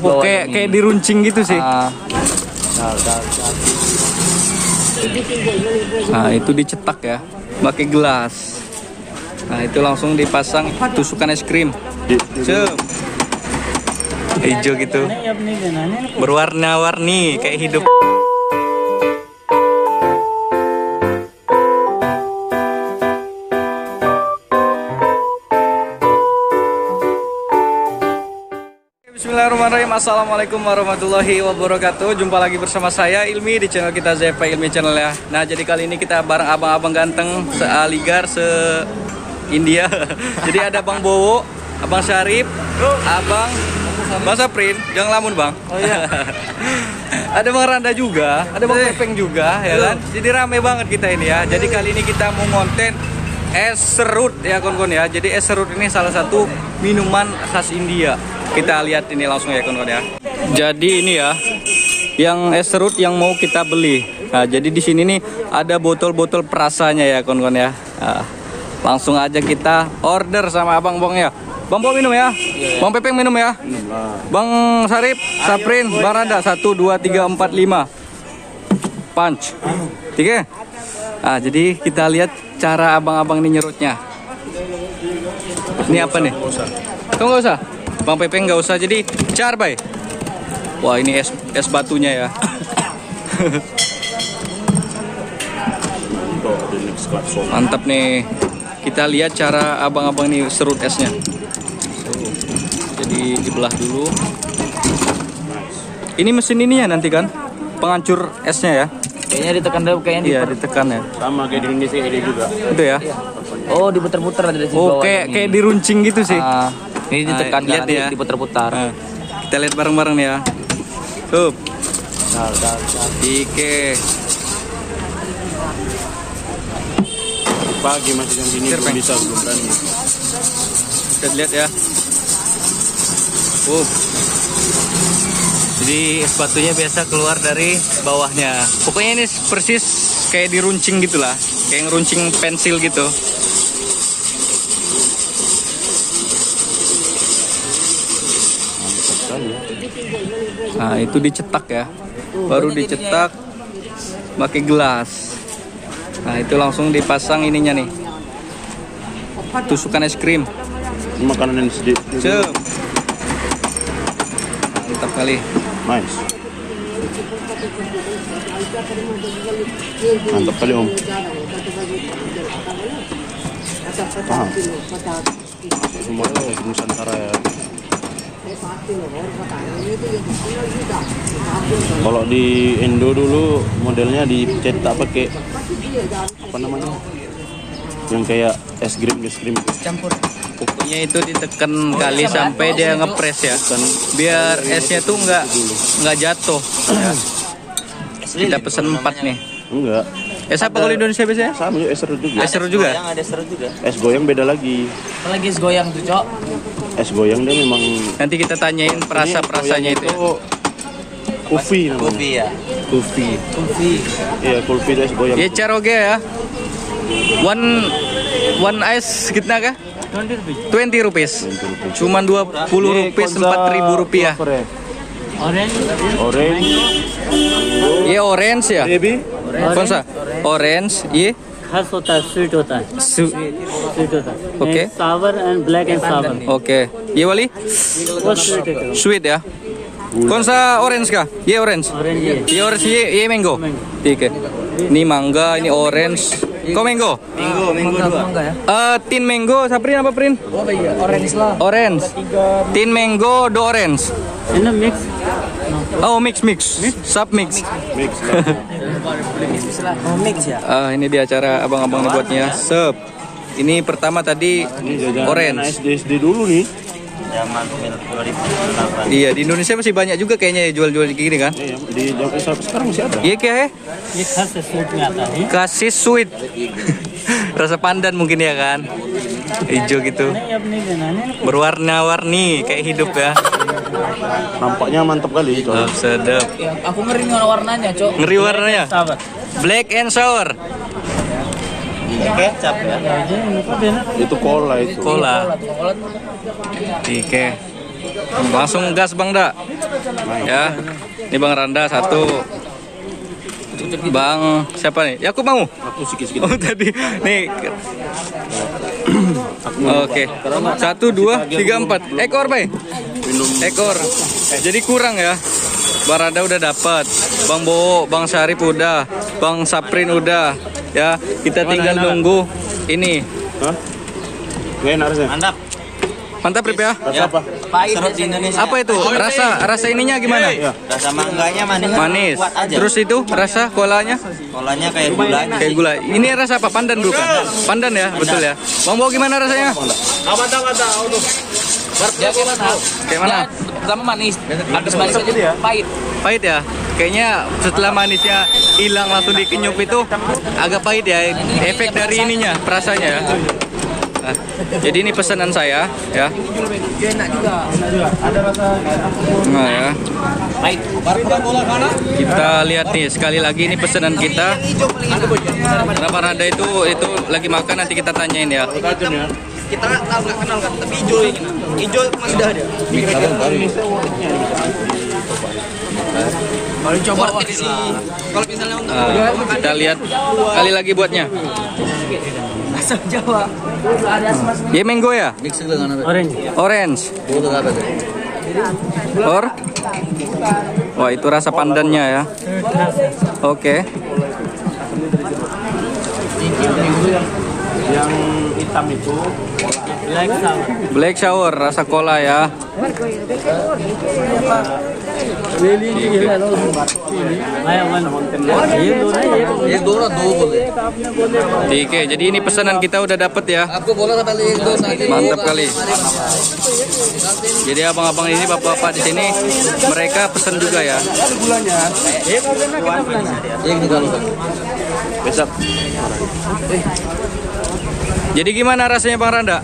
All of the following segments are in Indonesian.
kayak diruncing gitu sih. Nah, itu dicetak ya, pakai gelas. Nah, itu langsung dipasang tusukan es krim. Hijau gitu, berwarna-warni kayak hidup. Bismillahirrahmanirrahim. Assalamualaikum warahmatullahi wabarakatuh. Jumpa lagi bersama saya Ilmi di channel kita ZP Ilmi Channel ya. Nah, jadi kali ini kita bareng abang-abang ganteng se-Aligar, se-India. Jadi ada Bang Bowo, Abang Syarif, Bang Saprin, jangan lamun Bang. Oh iya. Ada Bang Randa juga, ada Bang Pepeng juga, ya kan? Jadi rame banget kita ini ya. Jadi kali ini kita mau konten es serut ya kawan-kawan ya. Jadi es serut ini salah satu minuman khas India. Kita lihat ini langsung ya kawan-kawan ya. Jadi ini ya, yang es serut yang mau kita beli. Nah, jadi di sini nih ada botol-botol perasanya ya kawan-kawan ya. Nah, langsung aja kita order sama abang-abang ya. Bang Bo minum ya, Bang Pepeng minum ya, Bang Sarip, Saprin, Bang Randa, 1, 2, 3, 4, 5 punch 3. Nah, jadi kita lihat cara abang-abang ini nyerutnya. Ini apa nih? Kau nggak usah, Bang Pepeng nggak usah, jadi carbay. Wah, ini es batunya ya. Mantap nih. Kita lihat cara abang-abang ini serut esnya. Jadi dibelah dulu. Ini mesin ini ya nanti kan penghancur esnya ya. Kayaknya ditekan dulu kayaknya. Iya, ditekan ya. Sama kayak di Indonesia ini juga. Itu ya. Oh, diputer-puter ada di sini. Oh, kayak diruncing gitu sih. Ini ditekan lihat ya. Diputer-puter. Kita lihat bareng-bareng nih ya. Tuh. Oke. Pagi masih jam gini belum bisa, belum berani. Kita lihat ya. Jadi es batunya biasa keluar dari bawahnya. Pokoknya ini persis kayak diruncing gitulah, kayak ngeruncing pensil gitu. Nah, itu dicetak ya. Baru dicetak pakai gelas. Nah, itu langsung dipasang ininya nih, tusukan es krim. Makanan yang sedikit. Mantap kali. Nice. Mantap kali Om. Paham. Semuanya Nusantara ya. Kalau di Indo dulu modelnya dicetak pakai apa namanya? Yang kayak es krim Campur. Pokoknya itu ditekan kali sampai dia ngepres ya, biar esnya tuh nggak jatuh ya. Kita pesen 4 nih. Enggak. Es apa kalau di Indonesia biasanya? Sama juga es serut juga. Es serut juga. Ada serut juga. Es goyang beda lagi. Apalagi es goyang tuh, Cok. Es goyang dia memang. Nanti kita tanyain perasanya itu ya. Kufi namanya. Kopi ya. Kufi. Iya, kulfi itu es goyang. Ye caroge ya. One ice kitna kah? 20 rupiah. Cuman 20 rupiah, 4.000 rupiah. Orange. ये ऑरेंज या Baby. कौन सा ऑरेंज ये खस होता है, sweet होता है, sweet होता है। Okay sour and black and sour okay ये वाली वो स्वीट है। स्वीट या कौन सा ऑरेंज का ये ऑरेंज ये ऑरेंज ये मैंगो ठीक है ini mangga ini orange kok mango Mangga ya. tin mango Saprin apa Prin Orange lah. orange tin mango do orange in mix oh mix sub mix Oh, mix ya. ini dia cara abang-abang buatnya sep ini pertama tadi Ini jajanan orange SD dulu nih. Zaman 2008. iya di Indonesia masih banyak juga kayaknya ya jual-jual gini kan Iya, di sampai sekarang masih ada. iya kayak ये खस स्वीट में आता है। kasih sweet rasa pandan mungkin ya kan hijau gitu नहीं अब नहीं देना है ना। berwarna-warni kayak hidup ya. Nampaknya mantap kali. Coba. Sedap. Aku ngeri nih warnanya, Cok. Ngeri warnanya. Sawar Black and sour. Kecap ya. इनको देना। Itu cola itu. Cola. Oke. Langsung gas Bang Da. Ya. Ini Bang Randa satu. Bang siapa nih? Yakub mau? Aku sikit-sikit. Oh tadi. Nih. Oke. 1, 2, 3, 4. Ekor, Bay. Ekor. Jadi kurang ya. Bang Randa udah dapat. Bang Bowo, Bang Syarif udah. Bang Saprin udah. Ya, kita tinggal nunggu ini. Hah? Gak enak rasanya. Mantap. Mantap Rip ya. Rasa apa? Pahit di Indonesia. Apa itu? Rasa ininya gimana? Rasa mangganya manis. Manis. Kuat aja. Terus itu rasa kolanya? Kolanya kayak gula. Kayak gula. Ini rasa apa? Pandan dulu kan? Pandan ya, betul ya. Bang Bowo gimana rasanya? Kayak mana? Pertama manis. Habis manis aja pahit. Pahit ya? Kayaknya setelah manisnya hilang langsung dikenyup itu agak pahit ya. Efek dari ininya, perasanya ya. Nah, jadi ini pesanan saya ya. Enak juga. Nah ya. Pahit. Kita lihat nih sekali lagi ini pesanan kita. Kenapa Randa itu lagi makan, nanti kita tanyain ya. Kita tahu nggak kenal kan, tapi hijau ini. Hijau masih dah ada. Kalau coba kalau misalnya untuk Kita lihat kali lagi buatnya. asam Jawa. Ya mango ya? Mix dengan apa? Orange. Orange. Apa tuh? Or? Wah itu rasa pandannya ya. Oke. Yang hitam itu Black shower rasa cola ya. एक दो ना दो बोले. Oke, jadi ini pesanan kita udah dapet ya. आपको बोला था पहले एक दो साथ. Mantap kali. Jadi abang-abang ini, bapak-bapak di sini, mereka pesan juga ya. एक निकालो. besok. Jadi gimana rasanya Bang Randa?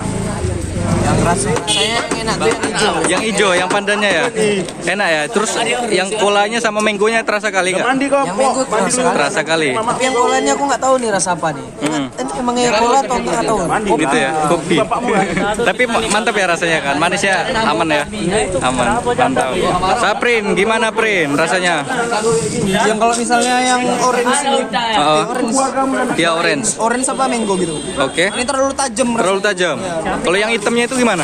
Yang rasanya saya enak tuh yang hijau. Yang hijau, yang pandannya ya? Enak ya? Terus yang kolanya sama mangonya terasa kali nggak? Mandi kok. Yang mango terasa. Terasa kali. Tapi yang kolanya aku nggak tahu nih rasa apa nih. Ini emang yang kola atau nggak tahu? Gitu ya, kopi. Tapi mantap ya rasanya kan, manisnya aman ya, aman, mantap. Saprin, gimana Prin rasanya? Yang kalau misalnya yang orange ini, Ya orange. orange apa mango gitu. Oke. Ini terlalu tajam. Terlalu tajam. Kalau yang hitamnya itu gimana?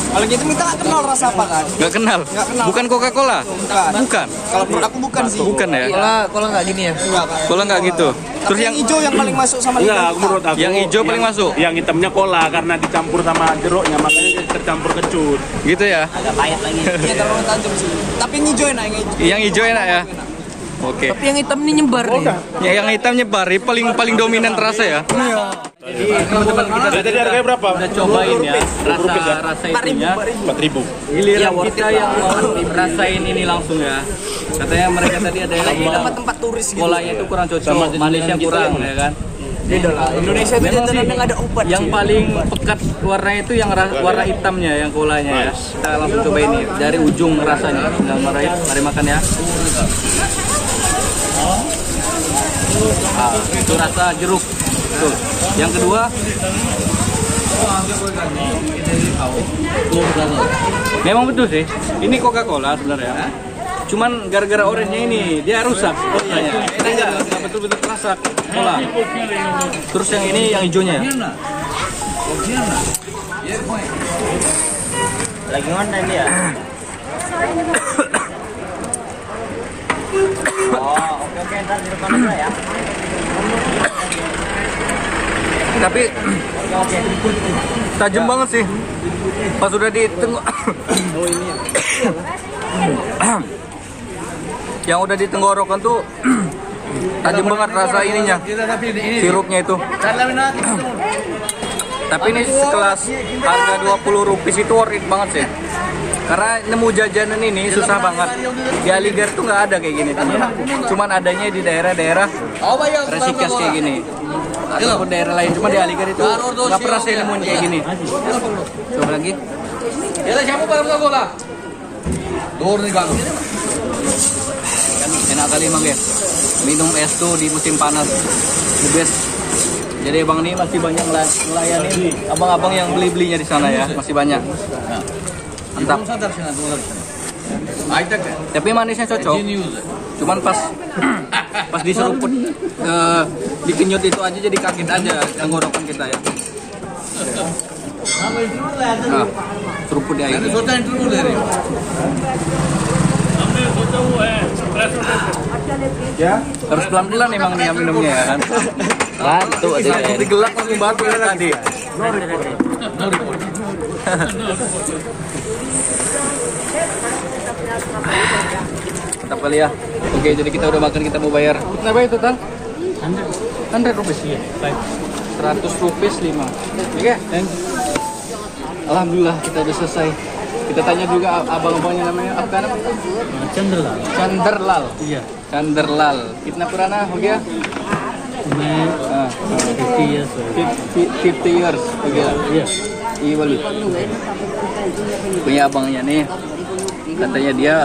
Kalau gitu kita nggak kenal rasa apa kan? Nggak kenal. Bukan Coca-Cola. Bukan. Bukan. Kalau menurut aku bukan sih. Bukan ya. Kola nggak gini ya? Enggak. Cola nggak gitu. Terus yang hijau yang paling masuk sama Enggak, lidah aku kita. menurut aku. Yang hijau paling masuk? Yang hitamnya cola karena dicampur sama jeruknya, makanya dia tercampur kecut. gitu ya. Agak pahit lagi. Iya terlalu tajam sih. Tapi yang hijau enak yang hijau. Yang hijau enak ya. Oke. Tapi yang hitam ini nyebar nih. Yang hitam nyebar, ini paling dominan terasa ya. Teman-teman kita Jadi harganya berapa? udah cobain ya rasa itunya. 4.000. Giliran kita yang mau rasain ini langsung ya. Katanya mereka tadi ada yang Tempat turis gitu. kolanya itu kurang cocok, manisnya kurang ya kan. Indonesia itu Memang sih, jajanan yang ada obat. yang paling pekat warnanya itu yang warna hitamnya, yang kolanya ya. Kita langsung coba ini dari ujung rasanya. Nah, mari makan ya. Itu rasa jeruk. Tuh. Yang kedua, memang betul sih. Ini Coca-Cola sebenarnya. Cuman gara-gara oranye ini dia rusak. Ini enggak betul-betul terasa cola. Terus yang ini yang hijaunya ya. Lagi mana ini ya? Oke, ntar di depan aja ya. Tapi tajam banget sih. Pas sudah di yang udah di tenggorokan tuh tajam banget rasa ininya, sirupnya itu. Tapi ini sekelas harga 20 rupiah itu worth it banget sih. Karena nemu jajanan ini susah banget. Di Aligar tuh nggak ada kayak gini. Cuman adanya di daerah-daerah Resikas kayak gini. Ataupun daerah lain. Cuma di Aligar itu nggak pernah saya nemuin kayak gini. Coba lagi. Enak kali emang ya. Minum es tuh di musim panas. The best. Jadi abang ini masih banyak melayani abang-abang yang beli-belinya di sana ya. Masih banyak. Mantap. Mantap. Tapi manisnya cocok. Cuman pas pas diseruput dikenyot itu aja jadi kaget aja tenggorokan kita ya. Nah, seruput di air. Ya, harus pelan-pelan emang nih minumnya ya kan. Batu aja. Digelak langsung batu ya tadi. Mantap kali ya. Oke, jadi kita udah makan, kita mau bayar. Berapa itu total? 100 rupiah. Iya, 100 rupiah 5. Oke, thank you. Alhamdulillah kita udah selesai. Kita tanya juga abang-abangnya namanya apa nama? Chandralal. Chandralal. Iya. Chandralal. Kitna purana ho gaya? मैं 50 years old. 50 years हो गया. Iya. Iya wali. Punya abangnya nih. Katanya dia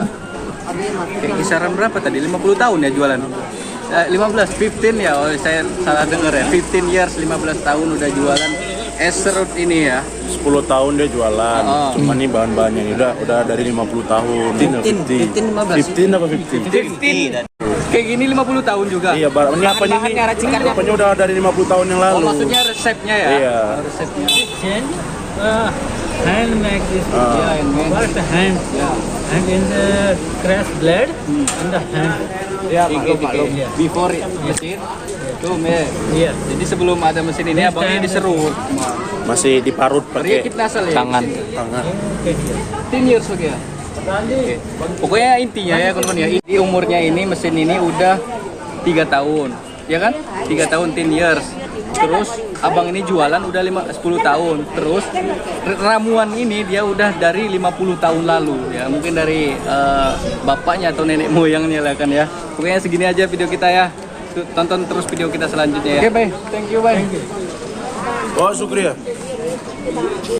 kayak kisaran berapa tadi? 50 tahun ya jualan. 15 ya. Oh, saya salah dengar ya. 15 years, 15 tahun udah jualan es serut ini ya. 10 tahun dia jualan. Oh. Cuma nih bahan-bahannya ini udah dari 50 tahun. 15 apa 50? 50. Kayak gini 50 tahun juga. Iya, ini apanya nih? Apanya udah dari 50 tahun yang Oh, lalu. maksudnya resepnya ya? Iya. Resepnya. Then, hand make this. Iya, handmade. First hand. Yeah. And in the crash blood in the hand. Ya, maklum. Iya. Before mesin. Tuh, me. Iya. Jadi sebelum ada mesin ini abangnya diserut. Masih diparut pakai Riakit nasal ya? tangan. 10 years oke ya? Oke. Pokoknya intinya ya kawan-kawan ya, di umurnya ini mesin ini udah 3 tahun. Ya kan? 3 tahun 10 years. Terus abang ini jualan udah 10 tahun. Terus ramuan ini dia udah dari 50 tahun lalu ya. Mungkin dari bapaknya atau nenek moyangnya lah kan ya. Pokoknya segini aja video kita ya. Tonton terus video kita selanjutnya ya. Oke, bye. Thank you, bye. Oh, syukriya.